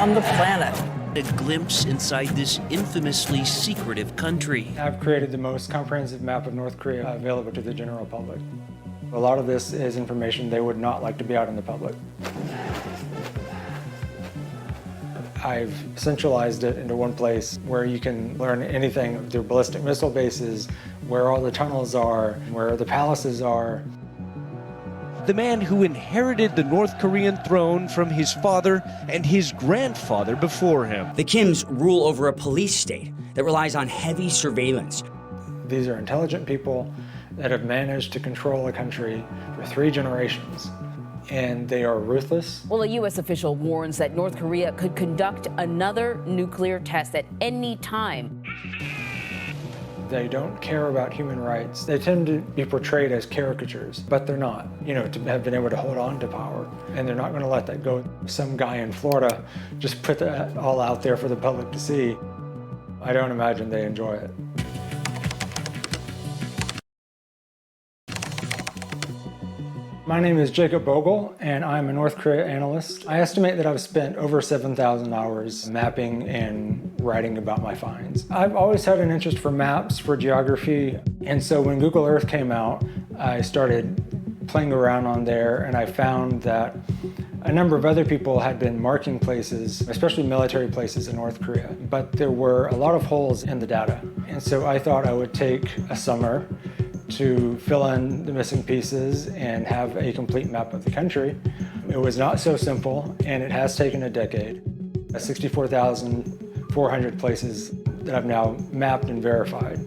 on the planet. A glimpse inside this infamously secretive country. I've created the most comprehensive map of North Korea available to the general public. A lot of this is information they would not like to be out in the public. I've centralized it into one place where you can learn anything, their ballistic missile bases, where all the tunnels are, where the palaces are. The man who inherited the North Korean throne from his father and his grandfather before him. The Kims rule over a police state that relies on heavy surveillance. These are intelligent people that have managed to control a country for 3 generations. And they are ruthless. Well, a U.S. official warns that North Korea could conduct another nuclear test at any time. They don't care about human rights. They tend to be portrayed as caricatures, but they're not, to have been able to hold on to power. And they're not going to let that go. Some guy in Florida just put that all out there for the public to see. I don't imagine they enjoy it. My name is Jacob Bogle, and I'm a North Korea analyst. I estimate that I've spent over 7,000 hours mapping and writing about my finds. I've always had an interest for maps, for geography, and so when Google Earth came out, I started playing around on there, and I found that a number of other people had been marking places, especially military places in North Korea, but there were a lot of holes in the data. And so I thought I would take a summer to fill in the missing pieces and have a complete map of the country. It was not so simple, and it has taken a decade. 64,400 places that I've now mapped and verified.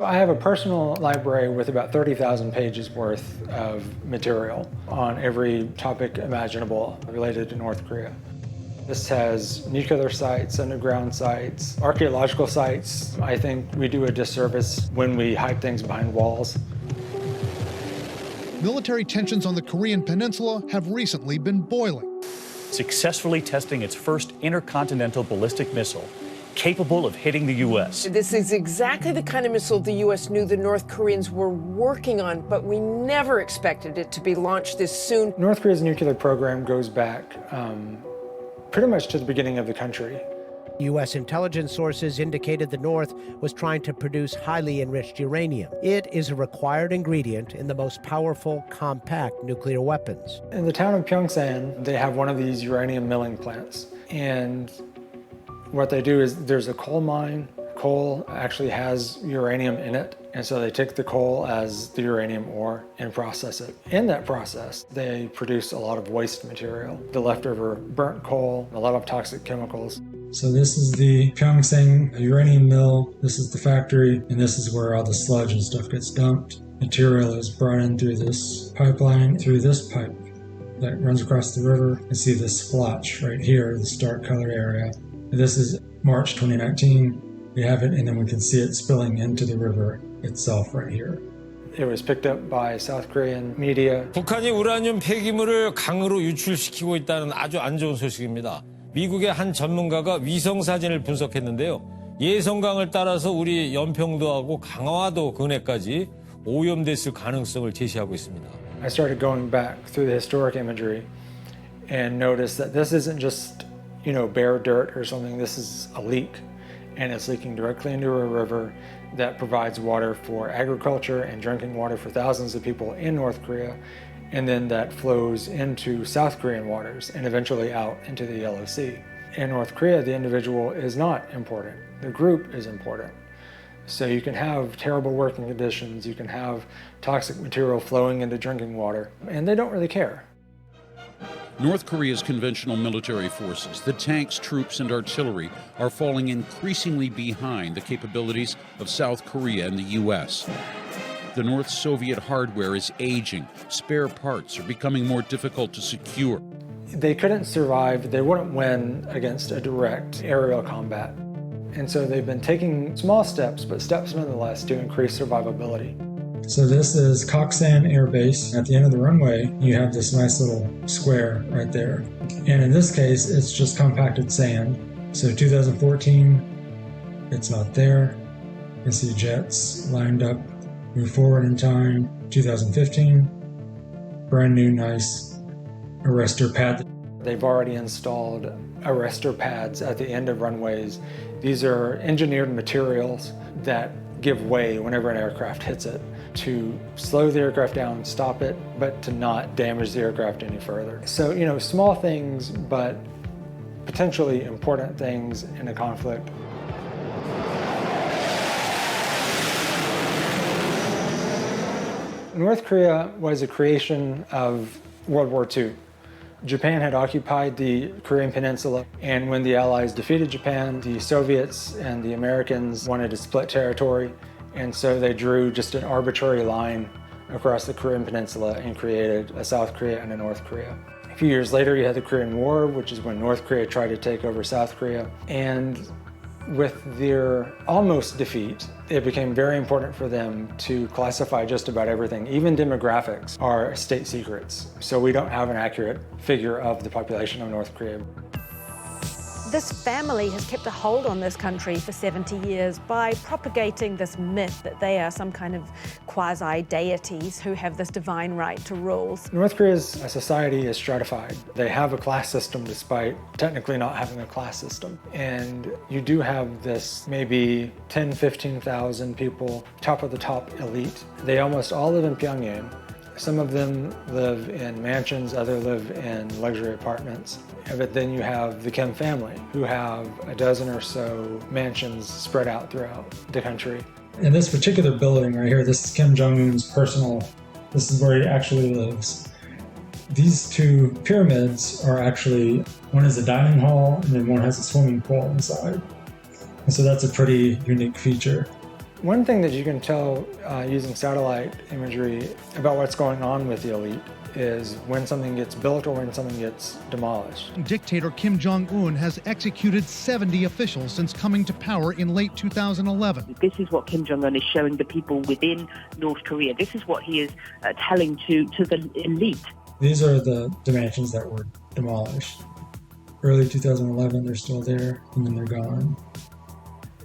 I have a personal library with about 30,000 pages worth of material on every topic imaginable related to North Korea. This has nuclear sites, underground sites, archaeological sites. I think we do a disservice when we hide things behind walls. Military tensions on the Korean Peninsula have recently been boiling. Successfully testing its first intercontinental ballistic missile, capable of hitting the U.S. This is exactly the kind of missile the U.S. knew the North Koreans were working on, but we never expected it to be launched this soon. North Korea's nuclear program goes back pretty much to the beginning of the country. U.S. intelligence sources indicated the North was trying to produce highly enriched uranium. It is a required ingredient in the most powerful, compact nuclear weapons. In the town of Pyeongsan, they have one of these uranium milling plants. And what they do is there's a coal mine. Coal actually has uranium in it, and so they take the coal as the uranium ore and process it. In that process, they produce a lot of waste material, the leftover burnt coal, a lot of toxic chemicals. So this is the Pyeongsan uranium mill, this is the factory, and this is where all the sludge and stuff gets dumped. Material is brought in through this pipeline, through this pipe that runs across the river. You see this splotch right here, this dark color area. This is March 2019. We have it, and then we can see it spilling into the river itself right here. It was picked up by South Korean media. 북한이 우라늄 폐기물을 강으로 유출시키고 있다는 아주 안 좋은 소식입니다. 미국의 한 전문가가 위성 사진을 분석했는데요. 예성강을 따라서 우리 연평도하고 강화도 근해까지 오염됐을 가능성을 제시하고 있습니다. I started going back through the historic imagery and noticed that this isn't just, bare dirt or something. This is a leak. And it's leaking directly into a river that provides water for agriculture and drinking water for thousands of people in North Korea, and then that flows into South Korean waters and eventually out into the Yellow Sea. In North Korea, the individual is not important. The group is important. So you can have terrible working conditions, you can have toxic material flowing into drinking water, and they don't really care. North Korea's conventional military forces, the tanks, troops, and artillery, are falling increasingly behind the capabilities of South Korea and the U.S. The North Soviet hardware is aging. Spare parts are becoming more difficult to secure. They couldn't survive, they wouldn't win against a direct aerial combat. And so they've been taking small steps, but steps nonetheless, to increase survivability. So this is Koksan Air Base. At the end of the runway, you have this nice little square right there. And in this case, it's just compacted sand. So 2014, it's not there. You can see jets lined up, move forward in time. 2015, brand new, nice arrestor pad. They've already installed arrestor pads at the end of runways. These are engineered materials that give way whenever an aircraft hits it to slow the aircraft down, stop it, but to not damage the aircraft any further. So, you know, small things, but potentially important things in a conflict. North Korea was a creation of World War II. Japan had occupied the Korean Peninsula, and when the Allies defeated Japan, the Soviets and the Americans wanted to split territory, and so they drew just an arbitrary line across the Korean Peninsula and created a South Korea and a North Korea. A few years later, you had the Korean War, which is when North Korea tried to take over South Korea, and with their almost defeat, it became very important for them to classify just about everything. Even demographics are state secrets, so we don't have an accurate figure of the population of North Korea. This family has kept a hold on this country for 70 years by propagating this myth that they are some kind of quasi-deities who have this divine right to rule. North Korea's society is stratified. They have a class system despite technically not having a class system. And you do have this maybe 10, 15,000 people, top of the top elite. They almost all live in Pyongyang. Some of them live in mansions, others live in luxury apartments. But then you have the Kim family, who have a dozen or so mansions spread out throughout the country. In this particular building right here, this is Kim Jong-un's this is where he actually lives. These two pyramids are actually, one is a dining hall and then one has a swimming pool inside. And so that's a pretty unique feature. One thing that you can tell using satellite imagery about what's going on with the elite is when something gets built or when something gets demolished. Dictator Kim Jong-un has executed 70 officials since coming to power in late 2011. This is what Kim Jong-un is showing the people within North Korea. This is what he is telling to the elite. These are the mansions that were demolished. Early 2011, they're still there, and then they're gone.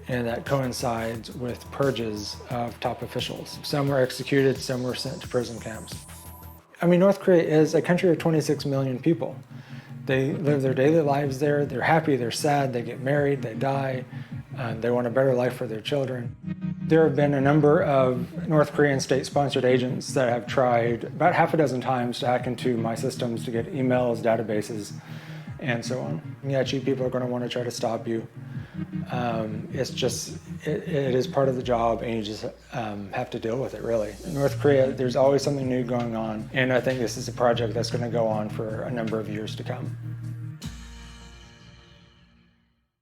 And that coincides with purges of top officials. Some were executed, some were sent to prison camps. I mean, North Korea is a country of 26 million people. They live their daily lives there. They're happy, they're sad, they get married, they die. They want a better life for their children. There have been a number of North Korean state-sponsored agents that have tried about half a dozen times to hack into my systems to get emails, databases, and so on. Yeah, cheap people are going to want to try to stop you. It's just, it is part of the job, and you just have to deal with it, really. In North Korea, there's always something new going on, and I think this is a project that's going to go on for a number of years to come.